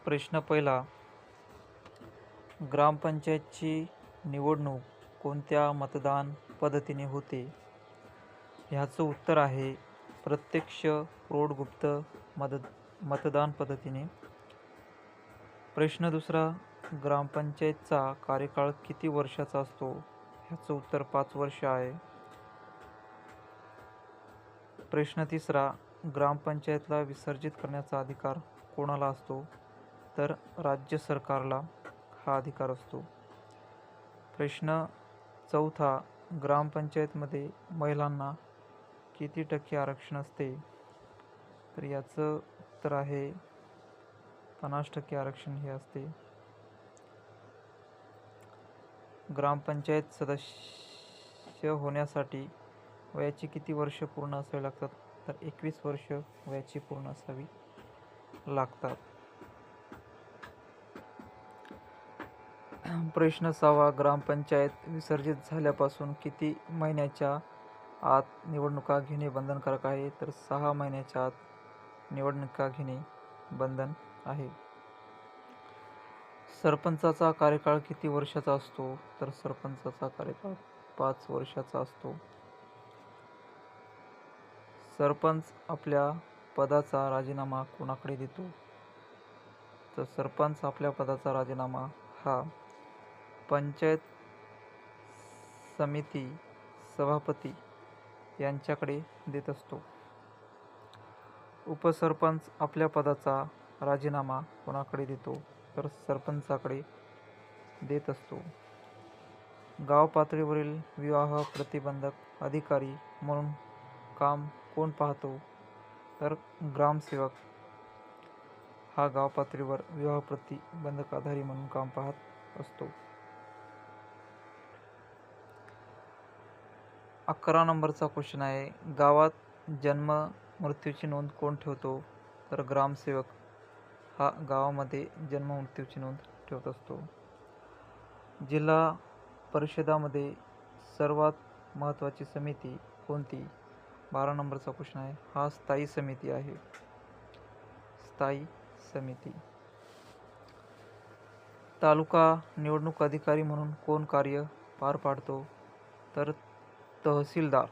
प्रश्न पहिला, ग्रामपंचायतची निवडणूक कोणत्या मतदान पद्धतीने होते? ह्याचं उत्तर आहे प्रत्यक्ष प्रौढ मतदान पद्धतीने. प्रश्न दुसरा, ग्रामपंचायतचा कार्यकाळ किती वर्षाचा असतो? ह्याचं उत्तर 5 वर्ष आहे. प्रश्न तिसरा, ग्रामपंचायतला विसर्जित करण्याचा अधिकार कोणाला असतो? तर राज्य सरकारला हा अधिकार असतो. प्रश्न चौथा, ग्रामपंचायतमध्ये महिलांना किती टक्के आरक्षण असते? तर याचं उत्तर आहे 50% आरक्षण हे असते. ग्रामपंचायत सदस्य होण्यासाठी वयाची किती वर्ष पूर्ण असावी लागतात? तर 21 वर्ष वयाची पूर्ण असावी लागतात. प्रश्न 6, ग्रामपंचायत विसर्जित झाल्यापासून किती महिन्याच्या आत निवडणुका घेणे बंधनकारक आहे? तर 6 महिन्याच्या आत निवडणुका घेणे बंधन आहे. सरपंचाचा कार्यकाळ किती वर्षाचा असतो? तर सरपंचाचा कार्यकाळ 5 वर्षाचा असतो. सरपंच आपल्या पदाचा राजीनामा कोणाकडे देतो? तर सरपंच आपल्या पदाचा राजीनामा हा पंचायत समिती सभापती यांच्याकडे देत असतो. उपसरपंच आपल्या पदाचा राजीनामा कोणाकडे देतो? तर सरपंचाकडे देत असतो. गाव पातळीवरील विवाह प्रतिबंधक अधिकारी म्हणून काम कोण पाहतो? तर ग्रामसेवक हा गाव पातळीवर विवाह प्रतिबंधक अधिकारी म्हणून काम पाहत असतो. 11 नंबरचा क्वेश्चन आहे, गावात जन्म मृत्यूची नोंद कोण ठेवतो? तर ग्रामसेवक हा गावामध्ये जन्म मृत्यूची नोंद ठेवत असतो. जिल्हा परिषदामध्ये सर्वात महत्त्वाची समिती कोणती? 12 नंबरचा क्वेश्चन आहे, हा स्थायी समिती आहे. स्थायी समिती. तालुका निवडणूक अधिकारी म्हणून कोण कार्य पार पाडतो? तर तहसीलदार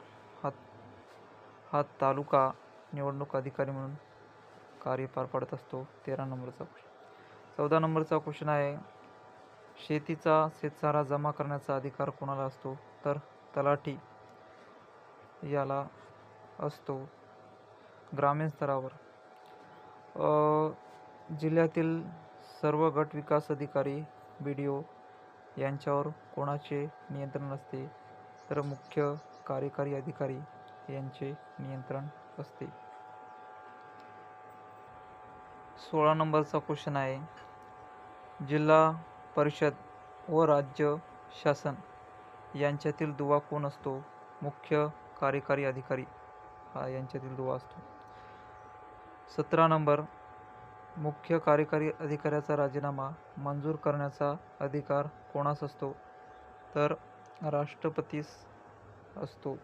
हा तालुका निवडणूक अधिकारी म्हणून कार्य पार पाडत असतो. 13 नंबरचा क्वेश्चन. 14 नंबरचा क्वेश्चन आहे, शेतीचा शेतसारा जमा करण्याचा अधिकार कोणाला असतो? तर तलाठी याला असतो ग्रामीण स्तरावर. जिल्ह्यातील सर्व गट विकास अधिकारी BDO यांच्यावर कोणाचे नियंत्रण असते? तर मुख्य कार्यकारी अधिकारी यांचे नियंत्रण असते. 16 नंबरचा क्वेश्चन आहे, जिल्हा परिषद व राज्य शासन यांच्यातील दुवा कोण असतो? मुख्य कार्यकारी अधिकारी हा यांच्यातील दुवा असतो. 17 नंबर, मुख्य कार्यकारी अधिकाऱ्याचा राजीनामा मंजूर करण्याचा अधिकार कोणास असतो? तर राष्ट्रपतीस असतो.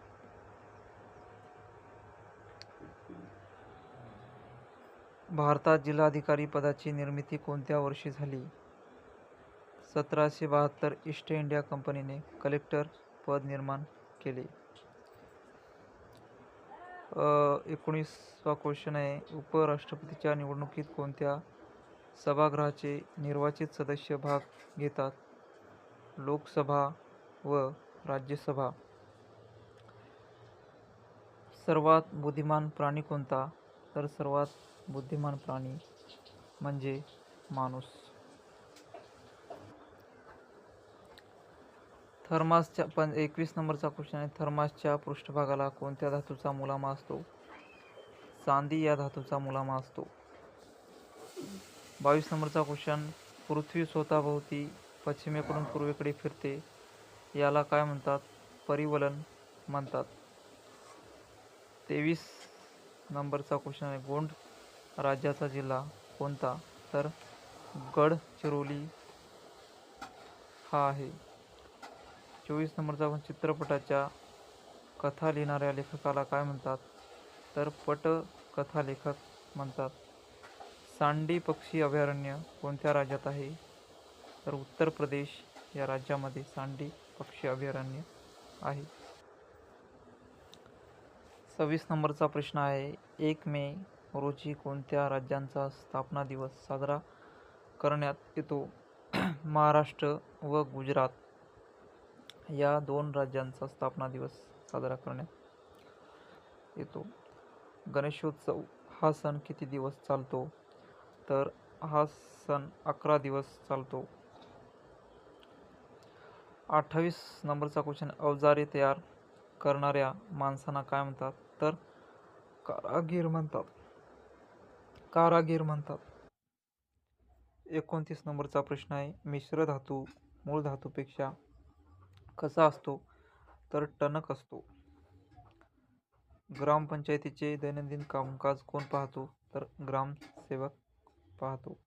भारतात जिल्हाधिकारी पदाची निर्मिती कोणत्या वर्षी झाली? 1772 ईस्ट इंडिया कंपनीने कलेक्टर पद निर्माण केले. 19वा क्वेश्चन आहे, उपराष्ट्रपतीच्या निवडणुकीत कोणत्या सभागृहाचे निर्वाचित सदस्य भाग घेतात? लोकसभा व राज्यसभा. सर्वात बुद्धिमान प्राणी कोणता? तर सर्वात बुद्धिमान प्राणी म्हणजे माणूस. थर्मासच्या 21 नंबरचा क्वेश्चन आहे, थर्मासच्या पृष्ठभागाला कोणत्या धातूचा मुलामा असतो? चांदी या धातूचा मुलामा असतो. 22 नंबरचा क्वेश्चन, पृथ्वी स्वतःभोवती पश्चिमेकडून पूर्वेकडे फिरते याला काय म्हणतात? परिवलन म्हणतात. 23 नंबरचा क्वेश्चन आहे, गोंड राज्याचा जिल्हा कोणता? तर गडचिरोली हा आहे. 24 नंबरचा चित्रपटाच्या कथा लिहिणाऱ्या लेखकाला काय म्हणतात? तर पटकथा लेखक म्हणतात. सांडी पक्षी अभयारण्य कोणत्या राज्यात आहे? तर उत्तर प्रदेश या राज्यामध्ये सांडी पक्षी अभयारण्य आहे. 26 नंबरचा प्रश्न आहे, 1 मे रोजी कोणत्या राज्यांचा स्थापना दिवस साजरा करण्यात येतो? महाराष्ट्र व गुजरात या 2 राज्यांचा स्थापना दिवस साजरा करण्यात येतो. गणेशोत्सव हा सण किती दिवस चालतो? तर हा सण 11 दिवस चालतो. 28 नंबरचा क्वेश्चन, अवजारे तयार करणाऱ्या माणसांना काय म्हणतात? तर कारागीर म्हणतात. 29 नंबरचा प्रश्न आहे, मिश्र धातू मूळ धातूपेक्षा कसा असतो? तर टणक असतो. ग्रामपंचायतीचे दैनंदिन कामकाज कोण पाहतो? तर ग्रामसेवक पाहतो.